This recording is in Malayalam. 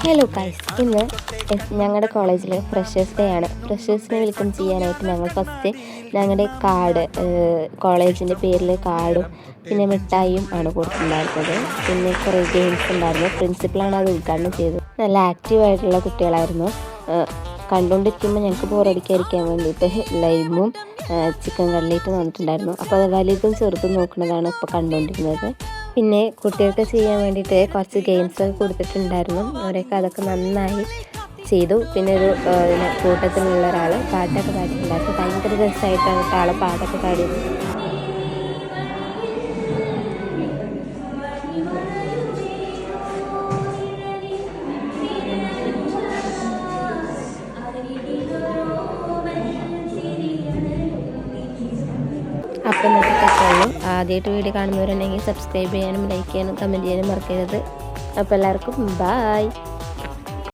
ഹലോ ഗൈസ്, ഇന്ന് ഞങ്ങളുടെ കോളേജിൽ ഫ്രഷേഴ്സ് ഡേ ആണ്. ഫ്രഷേഴ്സിനെ വെൽക്കം ചെയ്യാനായിട്ട് ഞങ്ങൾ ഫസ്റ്റ് ഞങ്ങളുടെ കാർഡ്, കോളേജിൻ്റെ പേരിൽ കാർഡും പിന്നെ മിഠായിയും ആണ് കൊടുത്തിട്ടുണ്ടായിരുന്നത്. പിന്നെ കുറേ ഗെയിംസ് ഉണ്ടായിരുന്നു. പ്രിൻസിപ്പളാണ് അത് ഉദ്ഘാടനം ചെയ്തത്. നല്ല ആക്റ്റീവായിട്ടുള്ള കുട്ടികളായിരുന്നു. കണ്ടുകൊണ്ടിരിക്കുമ്പോൾ ഞങ്ങൾക്ക് ബോറടിക്കാതിരിക്കാൻ വേണ്ടിയിട്ട് ലൈമും ചിക്കൻ കട്ലേറ്റും വന്നിട്ടുണ്ടായിരുന്നു. അപ്പോൾ അത് വലുതും ചെറുതും നോക്കുന്നതാണ് ഇപ്പോൾ കണ്ടുകൊണ്ടിരുന്നത്. പിന്നെ കുട്ടികൾക്ക് ചെയ്യാൻ വേണ്ടിയിട്ട് കുറച്ച് ഗെയിംസൊക്കെ കൊടുത്തിട്ടുണ്ടായിരുന്നു. അവരൊക്കെ അതൊക്കെ നന്നായി ചെയ്തു. പിന്നെ ഒരു കൂട്ടത്തിലുള്ള ഒരാൾ പാട്ടൊക്കെ പാടിയിട്ടുണ്ടായിരുന്നു. ഭയങ്കര രസമായിട്ടാണ് ആൾ പാട്ടൊക്കെ പാടിയത്. അപ്പം ഇന്നത്തെ കഥയുള്ളൂ. ആദ്യമായിട്ട് വീഡിയോ കാണുന്നവരുണ്ടെങ്കിൽ സബ്സ്ക്രൈബ് ചെയ്യാനും ലൈക്ക് ചെയ്യാനും കമൻറ്റ് ചെയ്യാനും മറക്കരുത്. അപ്പോൾ എല്ലാവർക്കും ബായ്.